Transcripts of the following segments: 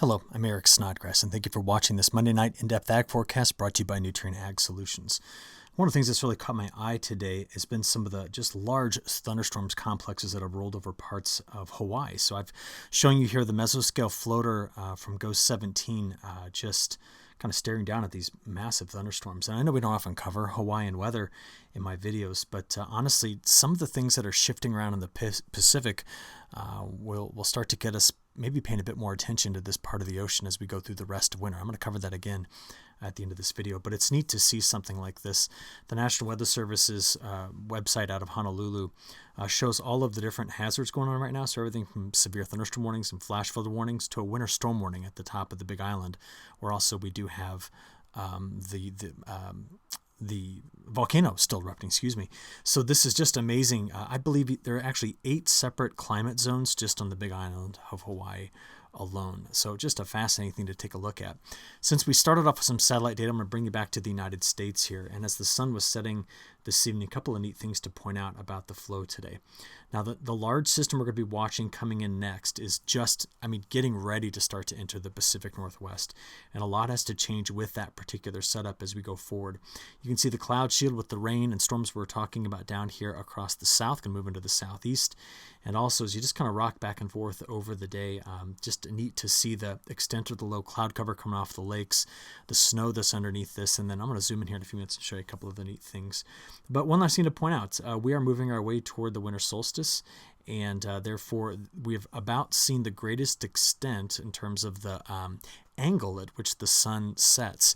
Hello, I'm Eric Snodgrass, and thank you for watching this Monday night in-depth ag forecast brought to you by Nutrien Ag Solutions. One of the things that's really caught my eye today has been some of the just large thunderstorms complexes that have rolled over parts of Hawaii. So I've shown you here the mesoscale floater from GOES 17 just kind of staring down at these massive thunderstorms. And I know we don't often cover Hawaiian weather in my videos, but honestly, some of the things that are shifting around in the Pacific will start to get us maybe paying a bit more attention to this part of the ocean as we go through the rest of winter. I'm going to cover that again at the end of this video, but it's neat to see something like this. The National Weather Service's website out of Honolulu shows all of the different hazards going on right now. So everything from severe thunderstorm warnings and flash flood warnings to a winter storm warning at the top of the Big Island, where also we do have the volcano still erupting, So this is just amazing. I believe there are actually 8 separate climate zones just on the Big Island of Hawaii alone. So just a fascinating thing to take a look at. Since we started off with some satellite data, I'm going to bring you back to the United States here. And as the sun was setting this evening, a couple of neat things to point out about the flow today. Now, the large system we're going to be watching coming in next is just, getting ready to start to enter the Pacific Northwest. And a lot has to change with that particular setup as we go forward. You can see the cloud shield with the rain and storms we're talking about down here across the south can move into the southeast. And also, as you just kind of rock back and forth over the day, just neat to see the extent of the low cloud cover coming off the lakes, the snow that's underneath this, and then I'm going to zoom in here in a few minutes and show you a couple of the neat things. But one last thing to point out, we are moving our way toward the winter solstice, and therefore we've about seen the greatest extent in terms of the angle at which the sun sets,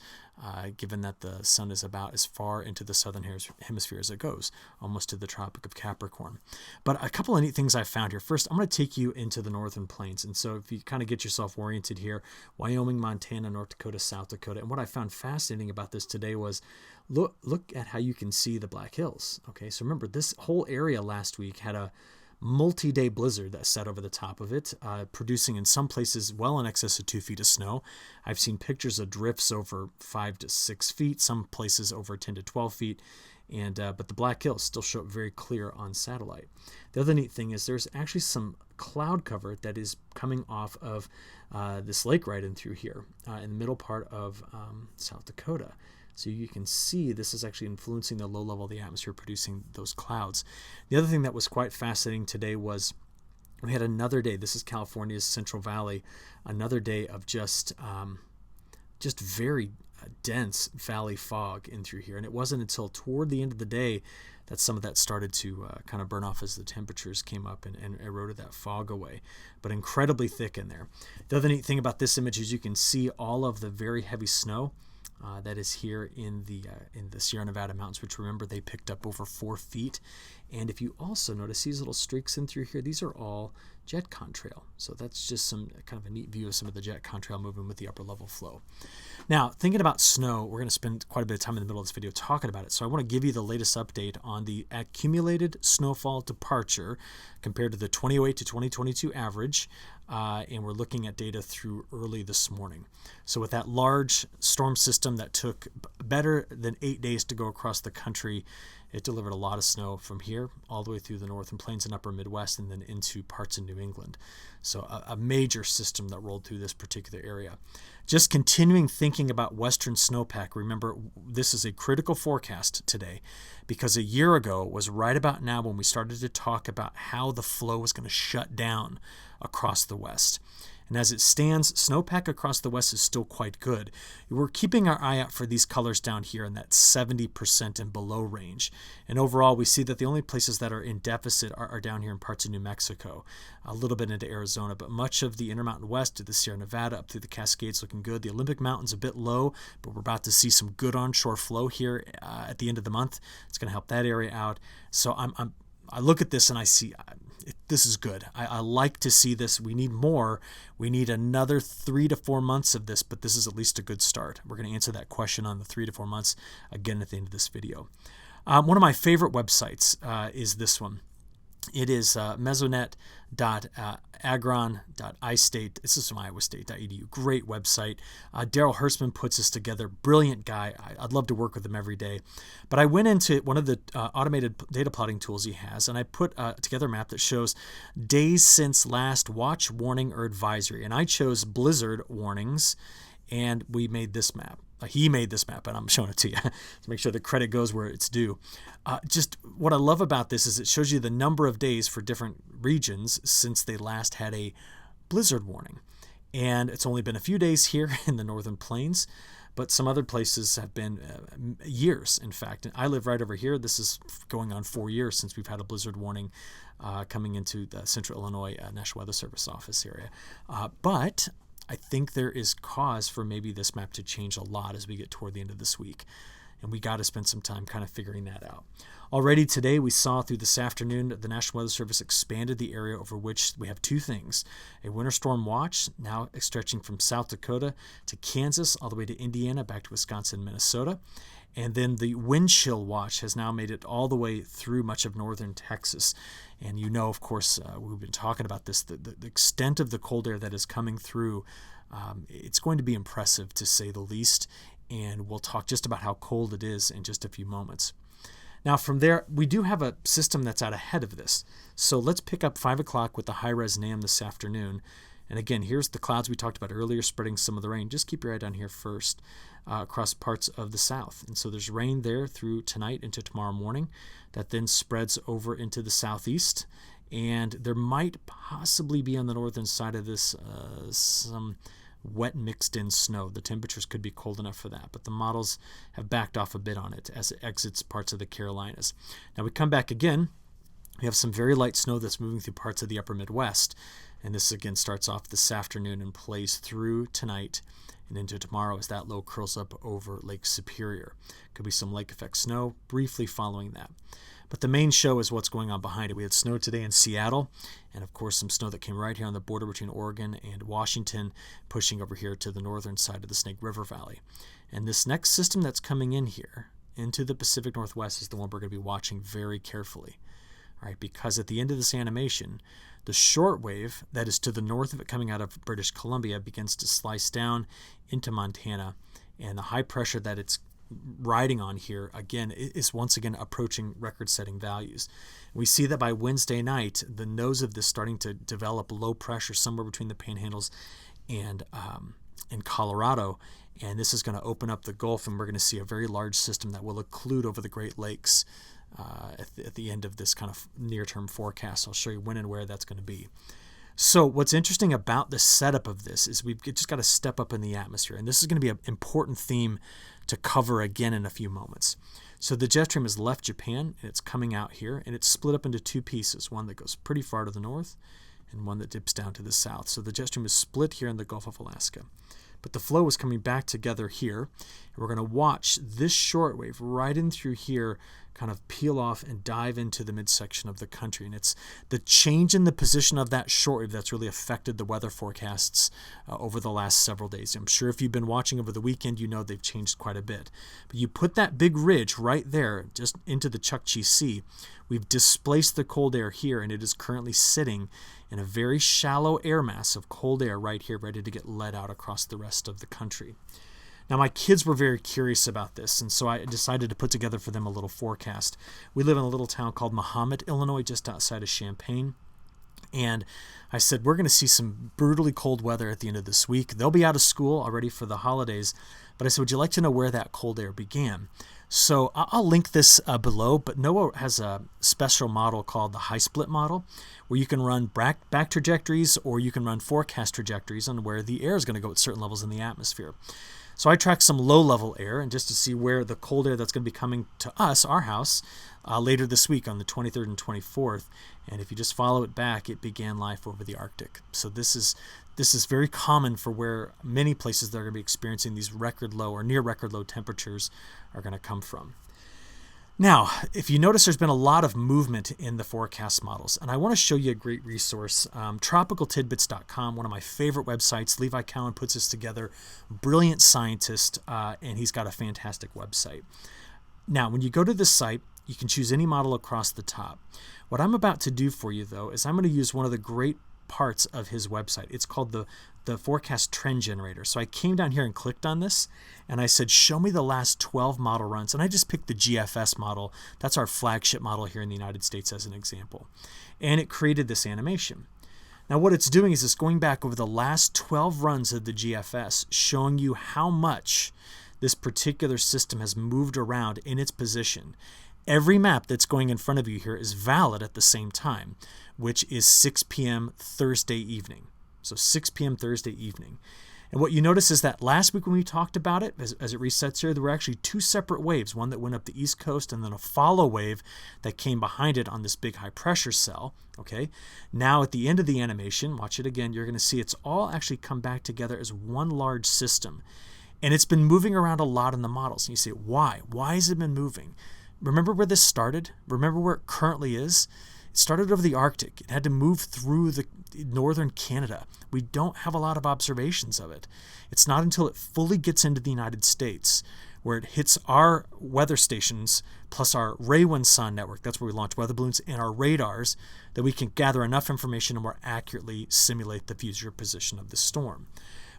given that the sun is about as far into the southern hemisphere as it goes, almost to the Tropic of Capricorn. But a couple of neat things I found here. First, I'm going to take you into the northern plains. And so if you kind of get yourself oriented here, Wyoming, Montana, North Dakota, South Dakota. And what I found fascinating about this today was look at how you can see the Black Hills. Okay, so remember, this whole area last week had a multi-day blizzard that set over the top of it, producing in some places well in excess of 2 feet of snow. I've seen pictures of drifts over 5 to 6 feet, some places over 10 to 12 feet, and but the Black Hills still show up very clear on satellite. The other neat thing is there's actually some cloud cover that is coming off of this lake right in through here in the middle part of South Dakota. So you can see this is actually influencing the low level of the atmosphere, producing those clouds. The other thing that was quite fascinating today was we had another day. This is California's Central Valley, another day of just very dense valley fog in through here. And it wasn't until toward the end of the day that some of that started to kind of burn off as the temperatures came up and eroded that fog away. But incredibly thick in there. The other neat thing about this image is you can see all of the very heavy snow that is here in the Sierra Nevada mountains, which remember they picked up over 4 feet. And if you also notice these little streaks in through here, these are all jet contrail. So that's just some kind of a neat view of some of the jet contrail moving with the upper level flow. Now, thinking about snow, we're going to spend quite a bit of time in the middle of this video talking about it. So I want to give you the latest update on the accumulated snowfall departure compared to the 2008 to 2022 average. And we're looking at data through early this morning. So with that large storm system that took better than 8 days to go across the country, it delivered a lot of snow from here all the way through the northern plains and upper Midwest and then into parts of New England. So a major system that rolled through this particular area. Just continuing thinking about western snowpack, remember this is a critical forecast today because a year ago was right about now when we started to talk about how the flow was going to shut down across the west. And as it stands, snowpack across the west is still quite good. We're keeping our eye out for these colors down here in that 70% and below range. And overall, we see that the only places that are in deficit are down here in parts of New Mexico, a little bit into Arizona, but much of the Intermountain West to the Sierra Nevada up through the Cascades looking good. The Olympic Mountains a bit low, but we're about to see some good onshore flow here at the end of the month. It's going to help that area out. So I look at this and I see this is good. I like to see this. We need more. We need another 3 to 4 months of this, but this is at least a good start. We're going to answer that question on the 3 to 4 months again at the end of this video. One of my favorite websites is this one. It is mesonet.agron.istate. This is from iowastate.edu. Great website. Daryl Hirschman puts this together. Brilliant guy. I'd love to work with him every day. But I went into one of the automated data plotting tools he has, and I put together a map that shows days since last watch, warning, or advisory. And I chose blizzard warnings, and we made this map. He made this map, and I'm showing it to you to make sure the credit goes where it's due. Just what I love about this is it shows you the number of days for different regions since they last had a blizzard warning. And it's only been a few days here in the Northern Plains, but some other places have been years, in fact. And I live right over here. This is going on 4 years since we've had a blizzard warning coming into the Central Illinois National Weather Service office area. But I think there is cause for maybe this map to change a lot as we get toward the end of this week. And we got to spend some time kind of figuring that out. Already today, we saw through this afternoon, the National Weather Service expanded the area over which we have two things. A winter storm watch, now stretching from South Dakota to Kansas, all the way to Indiana, back to Wisconsin and Minnesota. And then the wind chill watch has now made it all the way through much of northern Texas. And you know, of course, we've been talking about this, the extent of the cold air that is coming through. It's going to be impressive, to say the least. And we'll talk just about how cold it is in just a few moments. Now, from there, we do have a system that's out ahead of this. So let's pick up 5 o'clock with the high-res NAM this afternoon. And again, here's the clouds we talked about earlier spreading some of the rain. Just keep your eye down here first across parts of the south. And so there's rain there through tonight into tomorrow morning that then spreads over into the southeast. And there might possibly be on the northern side of this some wet mixed in snow. The temperatures could be cold enough for that, but the models have backed off a bit on it as it exits parts of the Carolinas. Now we come back again. We have some very light snow that's moving through parts of the upper Midwest. And this again starts off this afternoon and plays through tonight and into tomorrow as that low curls up over Lake Superior. Could be some lake effect snow briefly following that. But the main show is what's going on behind it. We had snow today in Seattle, and of course some snow that came right here on the border between Oregon and Washington, pushing over here to the northern side of the Snake River Valley. And this next system that's coming in here into the Pacific Northwest is the one we're going to be watching very carefully. All right, because at the end of this animation, the short wave that is to the north of it coming out of British Columbia begins to slice down into Montana, and the high pressure that it's riding on here again is once again approaching record-setting values. We see that by Wednesday night, the nose of this starting to develop low pressure somewhere between the Panhandles and in Colorado, and this is going to open up the Gulf, and we're going to see a very large system that will occlude over the Great Lakes at the end of this kind of near-term forecast. I'll show you when and where that's going to be. So what's interesting about the setup of this is we've just got to step up in the atmosphere, and this is going to be an important theme to cover again in a few moments. So the jet stream has left Japan, and it's coming out here, and it's split up into two pieces, one that goes pretty far to the north and one that dips down to the south. So the jet stream is split here in the Gulf of Alaska. But the flow is coming back together here, and we're going to watch this shortwave right in through here kind of peel off and dive into the midsection of the country. And it's the change in the position of that shortwave that's really affected the weather forecasts over the last several days. I'm sure if you've been watching over the weekend, you know they've changed quite a bit. But you put that big ridge right there just into the Chukchi Sea. We've displaced the cold air here, and it is currently sitting in a very shallow air mass of cold air right here, ready to get let out across the rest of the country. Now, my kids were very curious about this, and so I decided to put together for them a little forecast. We live in a little town called Mahomet, Illinois, just outside of Champaign. And I said, we're going to see some brutally cold weather at the end of this week. They'll be out of school already for the holidays. But I said, would you like to know where that cold air began? So I'll link this below, but NOAA has a special model called the high split model, where you can run back trajectories or you can run forecast trajectories on where the air is going to go at certain levels in the atmosphere. So I tracked some low-level air, and just to see where the cold air that's going to be coming to us, our house, later this week on the 23rd and 24th. And if you just follow it back, it began life over the Arctic. So this is very common for where many places that are going to be experiencing these record low or near record low temperatures are going to come from. Now, if you notice, there's been a lot of movement in the forecast models, and I want to show you a great resource, tropicaltidbits.com, one of my favorite websites. Levi Cowan puts this together, brilliant scientist, and he's got a fantastic website. Now, when you go to this site, you can choose any model across the top. What I'm about to do for you, though, is I'm going to use one of the great parts of his website. It's called the forecast trend generator. So I came down here and clicked on this, and I said, show me the last 12 model runs. And I just picked the GFS model. That's our flagship model here in the United States as an example. And it created this animation. Now what it's doing is it's going back over the last 12 runs of the GFS, showing you how much this particular system has moved around in its position. Every map that's going in front of you here is valid at the same time, which is 6 p.m. Thursday evening. So 6 p.m. Thursday evening. And what you notice is that last week when we talked about it, as it resets here, there were actually two separate waves, one that went up the East Coast and then a follow wave that came behind it on this big high pressure cell. Okay. Now at the end of the animation, watch it again, you're going to see it's all actually come back together as one large system. And it's been moving around a lot in the models. And you say, why? Why has it been moving? Remember where this started? Remember where it currently is? It started over the Arctic. It had to move through the northern Canada. We don't have a lot of observations of it. It's not until it fully gets into the United States where it hits our weather stations plus our Ray-1 Sun network, that's where we launch weather balloons, and our radars, that we can gather enough information to more accurately simulate the future position of the storm.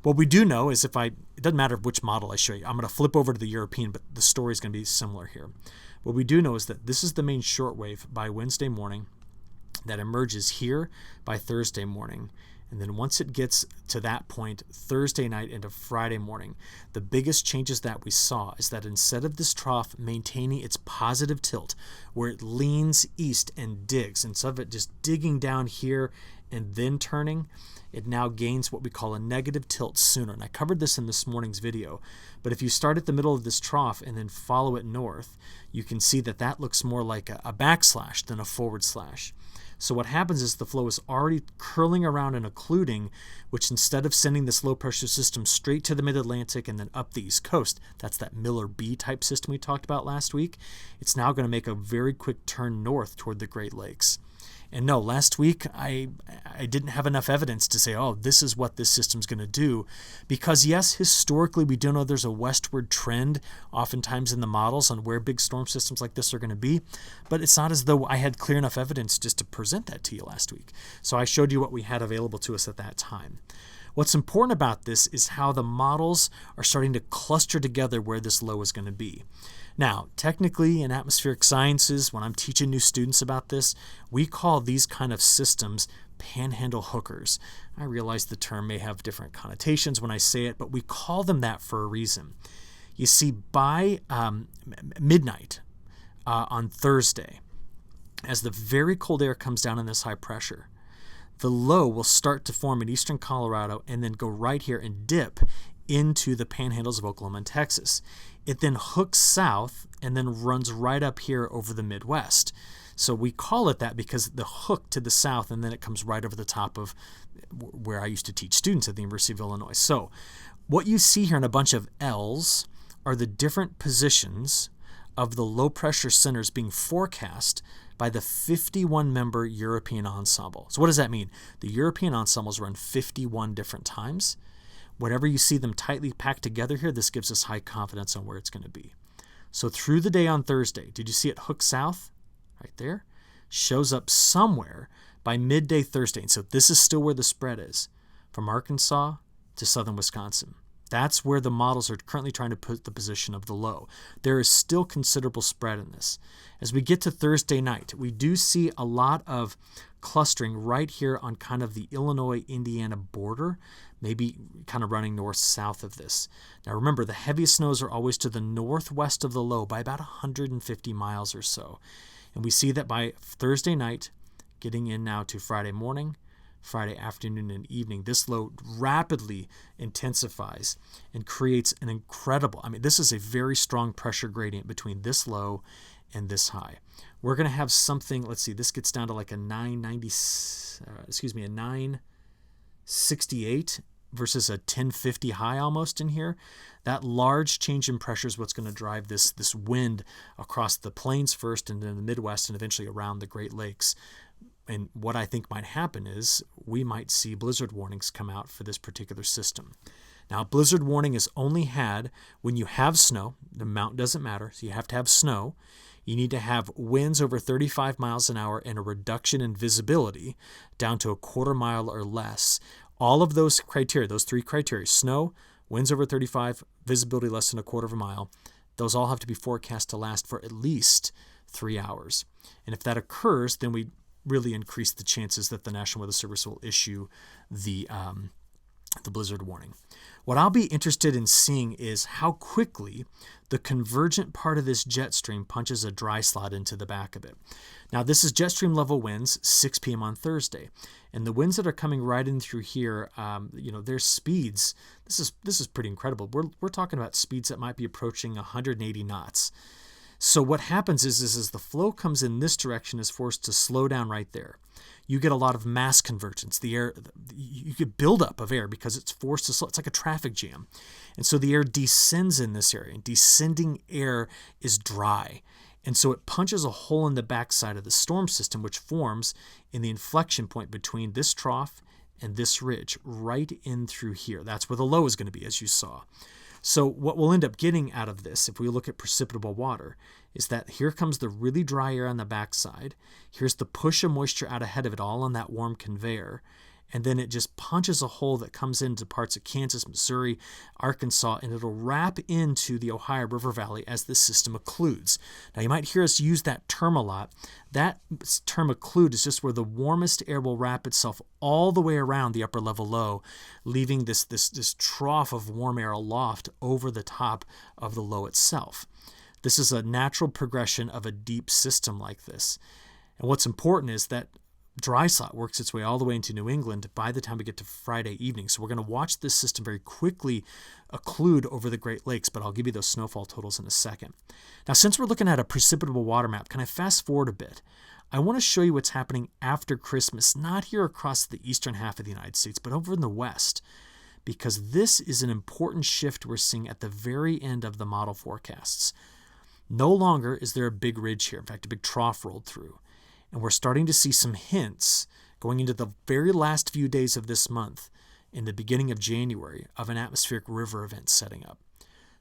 What we do know is it doesn't matter which model I show you. I'm going to flip over to the European, but the story is going to be similar here. What we do know is that this is the main shortwave by Wednesday morning that emerges here by Thursday morning. And then once it gets to that point, Thursday night into Friday morning, the biggest changes that we saw is that instead of this trough maintaining its positive tilt, where it leans east and digs, instead of it just digging down here and then turning, it now gains what we call a negative tilt sooner. And I covered this in this morning's video. But if you start at the middle of this trough and then follow it north, you can see that that looks more like a backslash than a forward slash. So what happens is the flow is already curling around and occluding, which instead of sending this low pressure system straight to the mid-Atlantic and then up the East Coast, that's that Miller B type system we talked about last week, it's now going to make a very quick turn north toward the Great Lakes. And no, last week I didn't have enough evidence to say, oh, this is what this system's going to do. Because yes, historically we do know there's a westward trend oftentimes in the models on where big storm systems like this are going to be. But it's not as though I had clear enough evidence just to present that to you last week. So I showed you what we had available to us at that time. What's important about this is how the models are starting to cluster together where this low is going to be. Now, technically in atmospheric sciences, when I'm teaching new students about this, we call these kind of systems panhandle hookers. I realize the term may have different connotations when I say it, but we call them that for a reason. You see, by midnight on Thursday, as the very cold air comes down in this high pressure, the low will start to form in eastern Colorado and then go right here and dip into the panhandles of Oklahoma and Texas. It then hooks south and then runs right up here over the Midwest. So we call it that because the hook to the south, and then it comes right over the top of where I used to teach students at the University of Illinois. So what you see here in a bunch of L's are the different positions of the low pressure centers being forecast by the 51-member European ensemble. So what does that mean? The European ensembles run 51 different times. Whenever you see them tightly packed together here, this gives us high confidence on where it's going to be. So through the day on Thursday, did you see it hook south? Right there. Shows up somewhere by midday Thursday. And so this is still where the spread is, from Arkansas to southern Wisconsin. That's where the models are currently trying to put the position of the low. There is still considerable spread in this. As we get to Thursday night, we do see a lot of clustering right here on kind of the Illinois-Indiana border, maybe kind of running north-south of this. Now remember, the heaviest snows are always to the northwest of the low by about 150 miles or so. And we see that by Thursday night, getting in now to Friday morning, Friday afternoon and evening, this low rapidly intensifies and creates an incredible, this is a very strong pressure gradient between this low and this high. We're going to have something, let's see, this gets down to like a 968 versus a 1050 high almost in here. That large change in pressure is what's going to drive this wind across the plains first and then the Midwest and eventually around the Great Lakes. And what I think might happen is we might see blizzard warnings come out for this particular system. Now, blizzard warning is only had when you have snow. The amount doesn't matter, so you have to have snow. You need to have winds over 35 miles an hour and a reduction in visibility down to a quarter mile or less. All of those criteria, those three criteria, snow, winds over 35, visibility less than a quarter of a mile, those all have to be forecast to last for at least 3 hours. And if that occurs, then we really increase the chances that the National Weather Service will issue the blizzard warning. What I'll be interested in seeing is how quickly the convergent part of this jet stream punches a dry slot into the back of it. Now, this is jet stream level winds, 6 p.m. on Thursday. And the winds that are coming right in through here, their speeds, this is pretty incredible. We're talking about speeds that might be approaching 180 knots. So what happens is as the flow comes in this direction, is forced to slow down right there. You get a lot of mass convergence. The air, you get buildup of air because it's forced to slow. It's like a traffic jam. And so the air descends in this area. And descending air is dry. And so it punches a hole in the backside of the storm system, which forms in the inflection point between this trough and this ridge, right in through here. That's where the low is going to be, as you saw. So what we'll end up getting out of this, if we look at precipitable water, is that here comes the really dry air on the backside. Here's the push of moisture out ahead of it, all on that warm conveyor. And then it just punches a hole that comes into parts of Kansas, Missouri, Arkansas, and it'll wrap into the Ohio River Valley as the system occludes. Now, you might hear us use that term a lot. That term occlude is just where the warmest air will wrap itself all the way around the upper level low, leaving this trough of warm air aloft over the top of the low itself. This is a natural progression of a deep system like this. And what's important is that dry slot works its way all the way into New England by the time we get to Friday evening. So we're going to watch this system very quickly occlude over the Great Lakes, but I'll give you those snowfall totals in a second. Now, since we're looking at a precipitable water map, can I fast forward a bit? I want to show you what's happening after Christmas, not here across the eastern half of the United States, but over in the west, because this is an important shift we're seeing at the very end of the model forecasts. No longer is there a big ridge here, in fact, a big trough rolled through. And we're starting to see some hints going into the very last few days of this month, in the beginning of January, of an atmospheric river event setting up.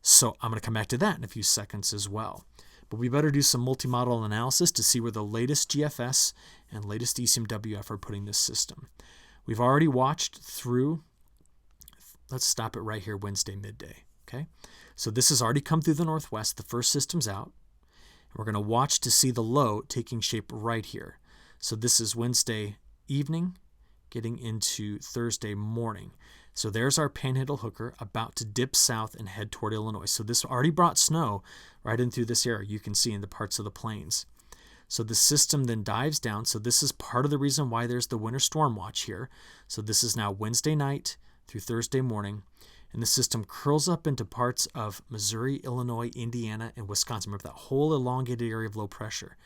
So I'm going to come back to that in a few seconds as well. But we better do some multi-model analysis to see where the latest GFS and latest ECMWF are putting this system. We've already watched through, let's stop it right here, Wednesday midday. Okay, so this has already come through the northwest. The first system's out. We're going to watch to see the low taking shape right here. So this is Wednesday evening getting into Thursday morning. So there's our panhandle hooker about to dip south and head toward Illinois. So this already brought snow right in through this area. You can see in the parts of the plains. So the system then dives down. So this is part of the reason why there's the winter storm watch here. So this is now Wednesday night through Thursday morning. And the system curls up into parts of Missouri, Illinois, Indiana, and Wisconsin. Remember that whole elongated area of low pressure.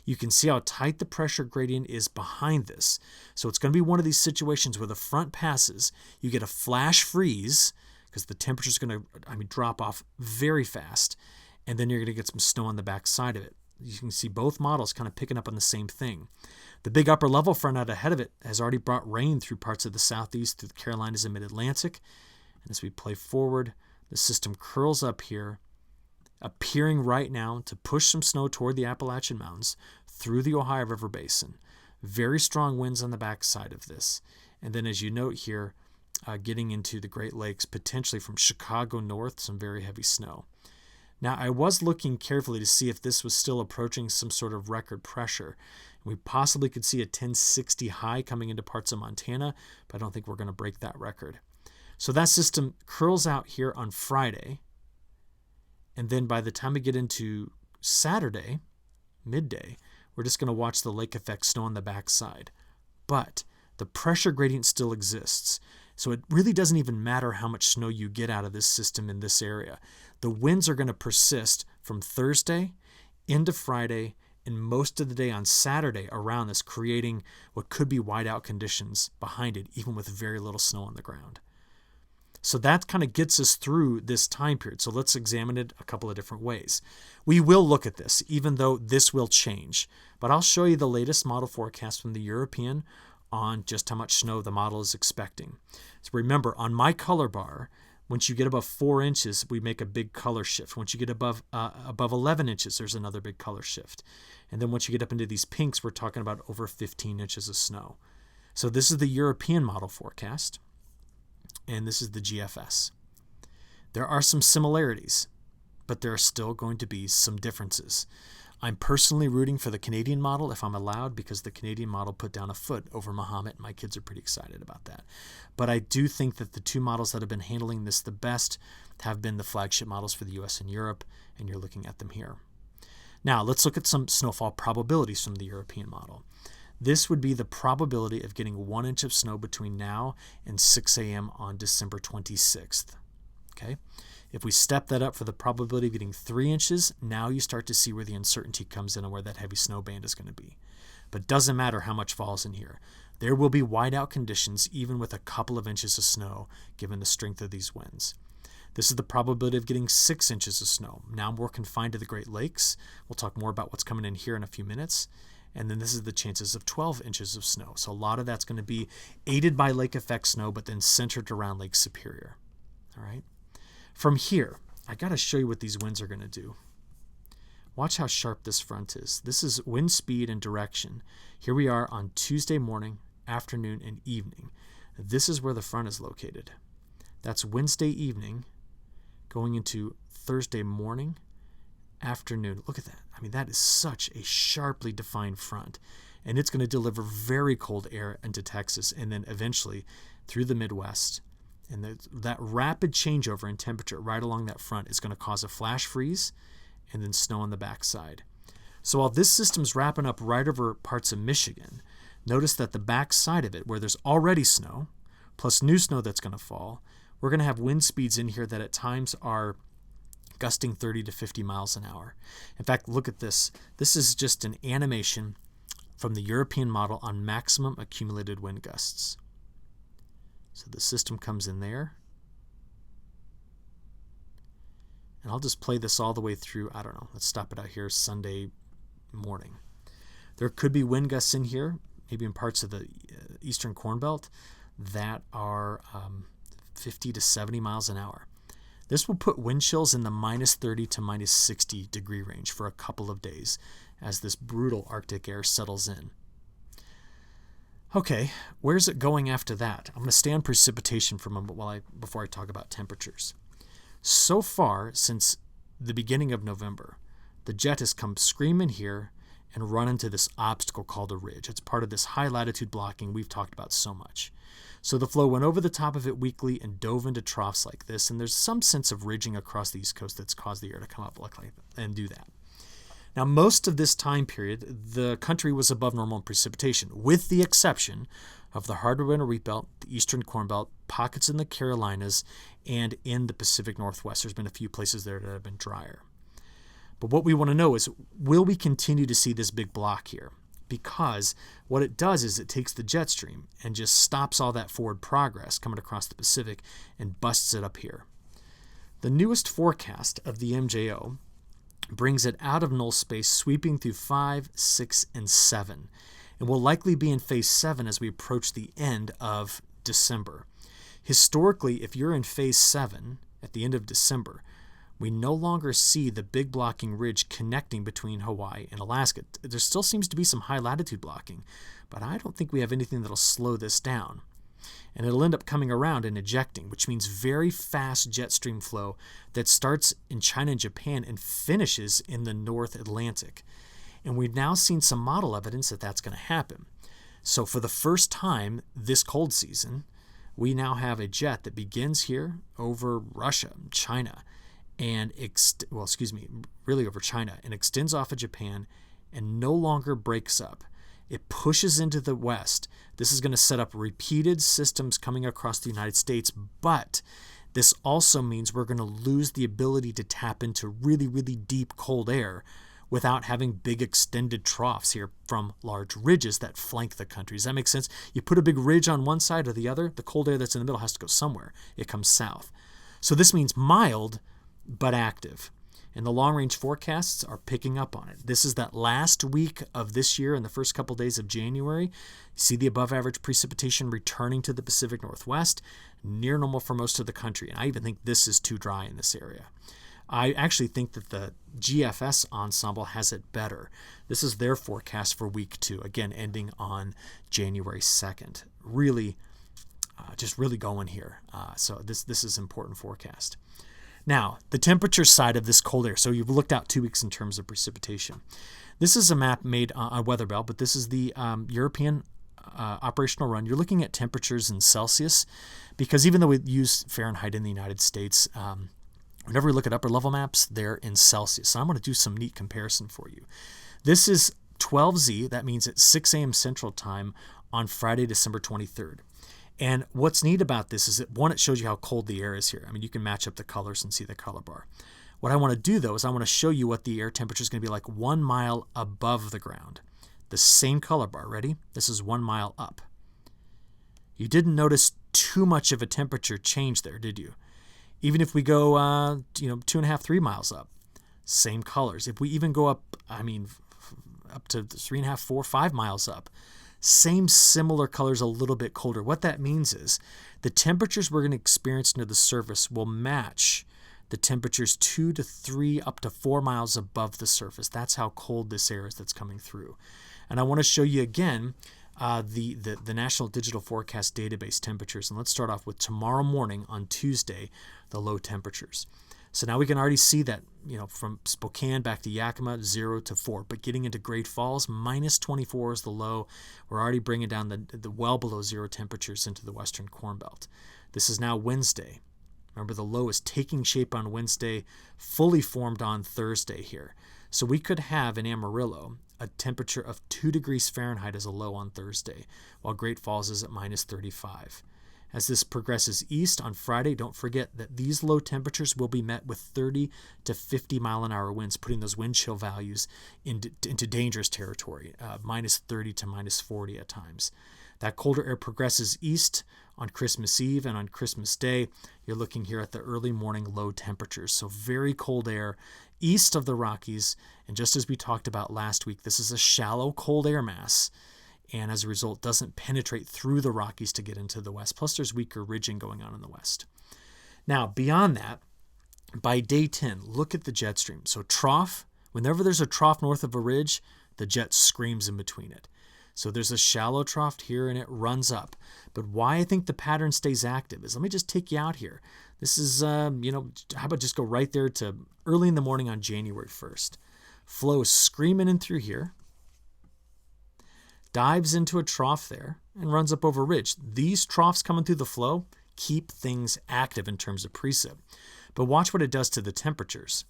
You can see how tight the pressure gradient is behind this. So it's going to be one of these situations where the front passes, you get a flash freeze because the temperature is going to drop off very fast, and then you're going to get some snow on the back side of it. You can see both models kind of picking up on the same thing. The big upper level front out ahead of it has already brought rain through parts of the southeast, through the Carolinas and mid-Atlantic. And as we play forward, the system curls up here, appearing right now to push some snow toward the Appalachian Mountains through the Ohio River Basin. Very strong winds on the backside of this. And then as you note here, getting into the Great Lakes, potentially from Chicago north, some very heavy snow. Now, I was looking carefully to see if this was still approaching some sort of record pressure. We possibly could see a 1060 high coming into parts of Montana, but I don't think we're going to break that record. So that system curls out here on Friday, and then by the time we get into Saturday, midday, we're just going to watch the lake effect snow on the backside. But the pressure gradient still exists, so it really doesn't even matter how much snow you get out of this system in this area. The winds are going to persist from Thursday into Friday and most of the day on Saturday around this, creating what could be whiteout conditions behind it, even with very little snow on the ground. So that kind of gets us through this time period. So let's examine it a couple of different ways. We will look at this, even though this will change. But I'll show you the latest model forecast from the European on just how much snow the model is expecting. So remember, on my color bar, Once you get above 4 inches, we make a big color shift. Once you get above 11 inches, there's another big color shift. And then once you get up into these pinks, we're talking about over 15 inches of snow. So this is the European model forecast, and this is the GFS. There are some similarities, but there are still going to be some differences. I'm personally rooting for the Canadian model if I'm allowed, because the Canadian model put down a foot over Muhammad. My kids are pretty excited about that. But I do think that the two models that have been handling this the best have been the flagship models for the US and Europe, and you're looking at them here. Now, let's look at some snowfall probabilities from the European model. This would be the probability of getting 1 inch of snow between now and 6 a.m. on December 26th. Okay? If we step that up for the probability of getting 3 inches, now you start to see where the uncertainty comes in and where that heavy snow band is going to be. But it doesn't matter how much falls in here. There will be whiteout conditions even with a couple of inches of snow given the strength of these winds. This is the probability of getting 6 inches of snow. Now more confined to the Great Lakes. We'll talk more about what's coming in here in a few minutes. And then this is the chances of 12 inches of snow. So a lot of that's going to be aided by lake effect snow, but then centered around Lake Superior. All right. From here, I got to show you what these winds are going to do. Watch how sharp this front is. This is wind speed and direction. Here we are on Tuesday morning, afternoon, and evening. This is where the front is located. That's Wednesday evening going into Thursday morning, afternoon. Look at that. I mean, that is such a sharply defined front. And it's going to deliver very cold air into Texas and then eventually through the Midwest. And that rapid changeover in temperature right along that front is going to cause a flash freeze and then snow on the backside. So while this system's wrapping up right over parts of Michigan, notice that the backside of it, where there's already snow, plus new snow that's going to fall, we're going to have wind speeds in here that at times are gusting 30 to 50 miles an hour. In fact, look at this. This is just an animation from the European model on maximum accumulated wind gusts. So the system comes in there. And I'll just play this all the way through, I don't know, let's stop it out here Sunday morning. There could be wind gusts in here, maybe in parts of the eastern Corn Belt, that are 50 to 70 miles an hour. This will put wind chills in the minus 30 to minus 60 degree range for a couple of days as this brutal Arctic air settles in. Okay, where's it going after that? I'm going to stay on precipitation for a moment before I talk about temperatures. So far, since the beginning of November, the jet has come screaming here and run into this obstacle called a ridge. It's part of this high latitude blocking we've talked about so much. So the flow went over the top of it weakly and dove into troughs like this, and there's some sense of ridging across the East Coast that's caused the air to come up like that and do that. Now, most of this time period, the country was above normal in precipitation, with the exception of the hard winter wheat belt, the eastern corn belt, pockets in the Carolinas, and in the Pacific Northwest. There's been a few places there that have been drier. But what we want to know is, will we continue to see this big block here? Because what it does is it takes the jet stream and just stops all that forward progress coming across the Pacific and busts it up here. The newest forecast of the MJO brings it out of null space, sweeping through 5, 6, and 7, and will likely be in phase 7 as we approach the end of December. Historically, if you're in phase 7 at the end of December, we no longer see the big blocking ridge connecting between Hawaii and Alaska. There still seems to be some high latitude blocking, but I don't think we have anything that'll slow this down. And it'll end up coming around and ejecting, which means very fast jet stream flow that starts in China and Japan and finishes in the North Atlantic. And we've now seen some model evidence that that's going to happen. So for the first time this cold season, we now have a jet that begins here over Russia, China, and really over China, and extends off of Japan and no longer breaks up. It pushes into the west. This is going to set up repeated systems coming across the United States, but this also means we're going to lose the ability to tap into really, really deep cold air without having big extended troughs here from large ridges that flank the country. Does that make sense? You put a big ridge on one side or the other, the cold air that's in the middle has to go somewhere. It comes south. So this means mild, but active. And the long-range forecasts are picking up on it. This is that last week of this year and the first couple days of January. You see the above-average precipitation returning to the Pacific Northwest, near normal for most of the country. And I even think this is too dry in this area. I actually think that the GFS ensemble has it better. This is their forecast for week 2, again, ending on January 2nd. Really, just really going here. So this is important forecast. Now, the temperature side of this cold air. So you've looked out 2 weeks in terms of precipitation. This is a map made on Weather Bell, but this is the European operational run. You're looking at temperatures in Celsius because even though we use Fahrenheit in the United States, whenever we look at upper level maps, they're in Celsius. So I'm going to do some neat comparison for you. This is 12Z. That means it's 6 a.m. Central Time on Friday, December 23rd. And what's neat about this is that, one, it shows you how cold the air is here. I mean, you can match up the colors and see the color bar. What I want to do, though, is I want to show you what the air temperature is going to be like 1 mile above the ground. The same color bar. Ready? This is 1 mile up. You didn't notice too much of a temperature change there, did you? Even if we go, 2.5, 3 miles up, same colors. If we even go up, up to 3.5, 4, 5 miles up, same similar colors, a little bit colder. What that means is the temperatures we're going to experience near the surface will match the temperatures 2 to 3 up to 4 miles above the surface. That's how cold this air is that's coming through. And I want to show you again the National Digital Forecast Database temperatures. And let's start off with tomorrow morning on Tuesday, the low temperatures. So now we can already see that, from Spokane back to Yakima, 0 to 4. But getting into Great Falls, minus 24 is the low. We're already bringing down the well below 0 temperatures into the western Corn Belt. This is now Wednesday. Remember, the low is taking shape on Wednesday, fully formed on Thursday here. So we could have in Amarillo a temperature of 2 degrees Fahrenheit as a low on Thursday, while Great Falls is at minus 35. As this progresses east on Friday, don't forget that these low temperatures will be met with 30 to 50 mile-an-hour winds, putting those wind chill values into dangerous territory, minus 30 to minus 40 at times. That colder air progresses east on Christmas Eve, and on Christmas Day, you're looking here at the early morning low temperatures. So very cold air east of the Rockies, and just as we talked about last week, this is a shallow cold air mass, and as a result doesn't penetrate through the Rockies to get into the west. Plus there's weaker ridging going on in the west. Now, beyond that, by day 10, look at the jet stream. So trough, whenever there's a trough north of a ridge, the jet screams in between it. So there's a shallow trough here and it runs up. But why I think the pattern stays active is, let me just take you out here. This is, how about just go right there to early in the morning on January 1st. Flow is screaming in through here, dives into a trough there, and runs up over ridge. These troughs coming through the flow keep things active in terms of precip. But watch what it does to the temperatures.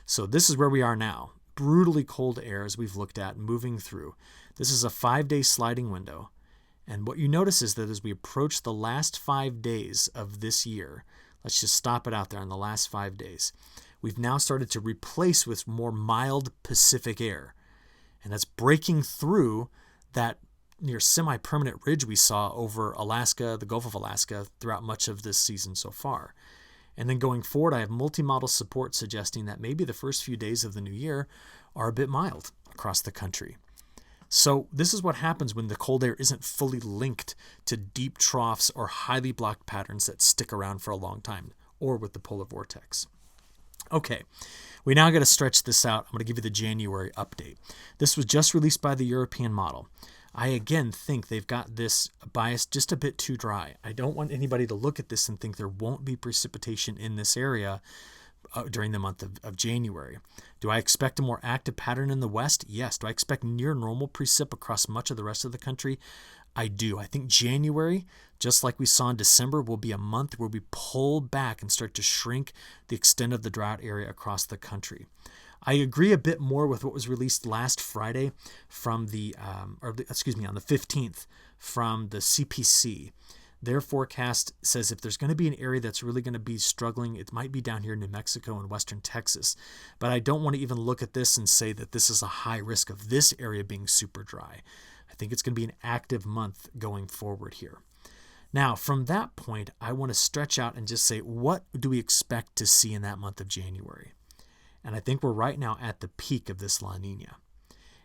So this is where we are now. Brutally cold air, as we've looked at, moving through. This is a 5-day sliding window. And what you notice is that as we approach the last 5 days of this year, let's just stop it out there on the last 5 days, we've now started to replace with more mild Pacific air. And that's breaking through that near semi-permanent ridge we saw over Alaska, the Gulf of Alaska, throughout much of this season so far. And then going forward, I have multi-model support suggesting that maybe the first few days of the new year are a bit mild across the country. So this is what happens when the cold air isn't fully linked to deep troughs or highly blocked patterns that stick around for a long time, or with the polar vortex. Okay, we now got to stretch this out. I'm going to give you the January update. This was just released by the European model. I again think they've got this bias just a bit too dry. I don't want anybody to look at this and think there won't be precipitation in this area during the month of January. Do I expect a more active pattern in the west? Yes. Do I expect near normal precip across much of the rest of the country? I do. I think January, just like we saw in December, will be a month where we pull back and start to shrink the extent of the drought area across the country. I agree a bit more with what was released last Friday from on the 15th from the CPC. Their forecast says if there's going to be an area that's really going to be struggling, it might be down here in New Mexico and western Texas. But I don't want to even look at this and say that this is a high risk of this area being super dry. I think it's going to be an active month going forward here. Now, from that point, I want to stretch out and just say, what do we expect to see in that month of January? And I think we're right now at the peak of this La Nina.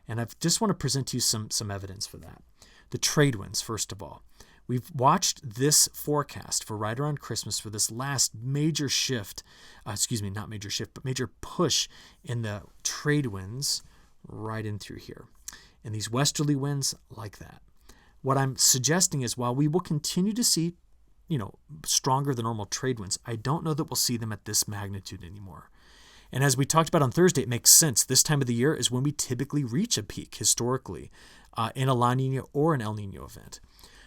And I just want to present to you some evidence for that. The trade winds, first of all. We've watched this forecast for right around Christmas for this last major shift, not major shift, but major push in the trade winds right in through here. And these westerly winds like that. What I'm suggesting is while we will continue to see, stronger than normal trade winds, I don't know that we'll see them at this magnitude anymore. And as we talked about on Thursday, it makes sense. This time of the year is when we typically reach a peak historically in a La Nina or an El Nino event.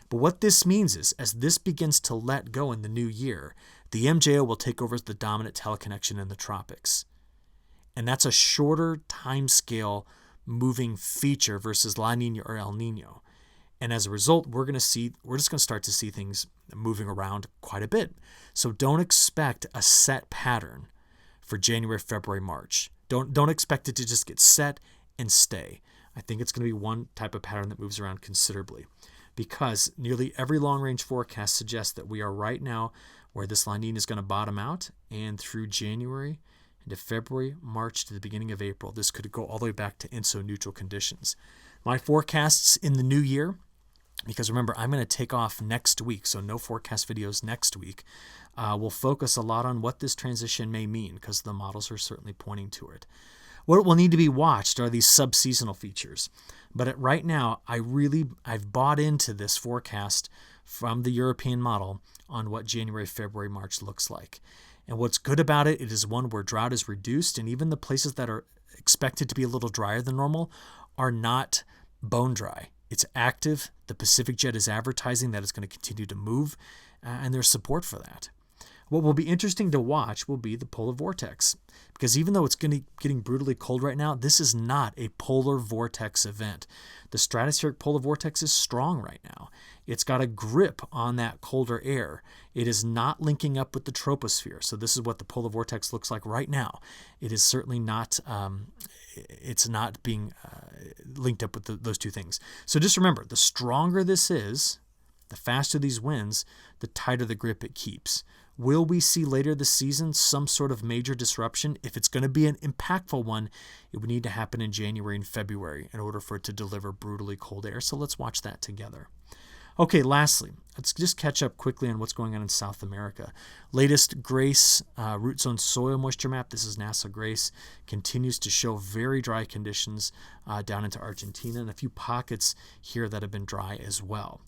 But what this means is, as this begins to let go in the new year, the MJO will take over as the dominant teleconnection in the tropics. And that's a shorter time scale moving feature versus La Nina or El Nino. And as a result, we're just going to start to see things moving around quite a bit. So don't expect a set pattern for January, February, March. Don't expect it to just get set and stay. I think it's going to be one type of pattern that moves around considerably, because nearly every long-range forecast suggests that we are right now where this La Nina is going to bottom out, and through January into February, March to the beginning of April, this could go all the way back to INSO neutral conditions. My forecasts in the new year, because remember, I'm going to take off next week, so no forecast videos next week, will focus a lot on what this transition may mean, because the models are certainly pointing to it. What will need to be watched are these sub-seasonal features. But right now, I've bought into this forecast from the European model on what January, February, March looks like. And what's good about it, it is one where drought is reduced, and even the places that are expected to be a little drier than normal are not bone dry. It's active. The Pacific Jet is advertising that it's going to continue to move, and there's support for that. What will be interesting to watch will be the polar vortex, because even though it's getting brutally cold right now, this is not a polar vortex event. The stratospheric polar vortex is strong right now. It's got a grip on that colder air. It is not linking up with the troposphere. So this is what the polar vortex looks like right now. It is certainly not. It's not being linked up with those two things. So just remember, the stronger this is, the faster these winds, the tighter the grip it keeps. Will we see later this season some sort of major disruption? If it's going to be an impactful one, it would need to happen in January and February in order for it to deliver brutally cold air. So let's watch that together. Okay, lastly, let's just catch up quickly on what's going on in South America. Latest GRACE root zone soil moisture map, this is NASA GRACE, continues to show very dry conditions down into Argentina, and a few pockets here that have been dry as well.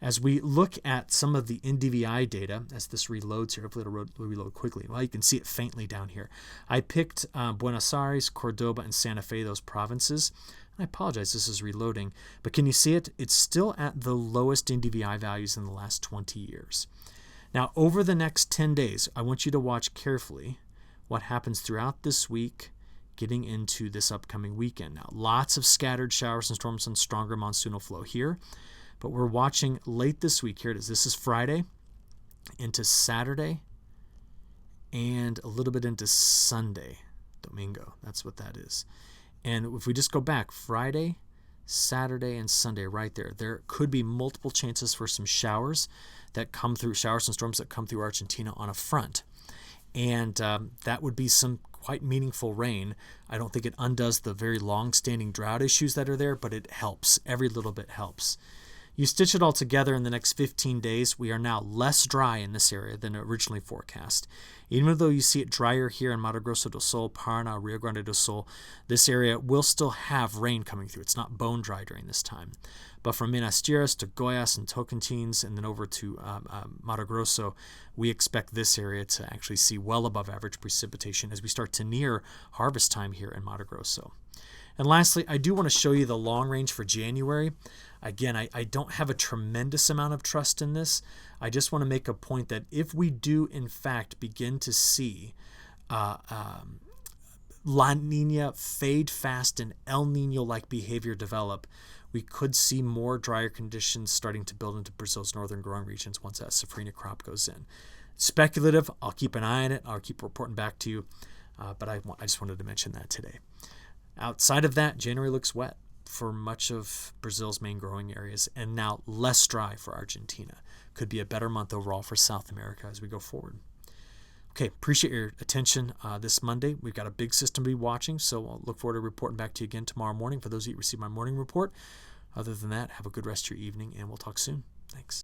As we look at some of the NDVI data, as this reloads here, hopefully it'll reload quickly. Well, you can see it faintly down here. I picked Buenos Aires, Cordoba, and Santa Fe, those provinces. I apologize, this is reloading, but can you see it? It's still at the lowest NDVI values in the last 20 years. Now, over the next 10 days, I want you to watch carefully what happens throughout this week, getting into this upcoming weekend. Now, lots of scattered showers and storms and stronger monsoonal flow here. But we're watching late this week. Here it is. This is Friday into Saturday and a little bit into Sunday, Domingo. That's what that is. And if we just go back, Friday, Saturday, and Sunday right there, there could be multiple chances for some showers that come through, showers and storms that come through Argentina on a front. And that would be some quite meaningful rain. I don't think it undoes the very long-standing drought issues that are there, but it helps. Every little bit helps. You stitch it all together in the next 15 days, we are now less dry in this area than originally forecast. Even though you see it drier here in Mato Grosso do Sul, Paraná, Rio Grande do Sul, this area will still have rain coming through. It's not bone dry during this time. But from Minas Gerais to Goiás and Tocantins and then over to Mato Grosso, we expect this area to actually see well above average precipitation as we start to near harvest time here in Mato Grosso. And lastly, I do want to show you the long range for January. Again, I don't have a tremendous amount of trust in this. I just want to make a point that if we do, in fact, begin to see La Nina fade fast and El Nino-like behavior develop, we could see more drier conditions starting to build into Brazil's northern growing regions once that safrinha crop goes in. Speculative, I'll keep an eye on it. I'll keep reporting back to you, but I just wanted to mention that today. Outside of that, January looks wet for much of Brazil's main growing areas, and now less dry for Argentina. Could be a better month overall for South America as we go forward. Okay, appreciate your attention this Monday. We've got a big system to be watching, so I'll look forward to reporting back to you again tomorrow morning for those of you who receive my morning report. Other than that, have a good rest of your evening, and we'll talk soon. Thanks.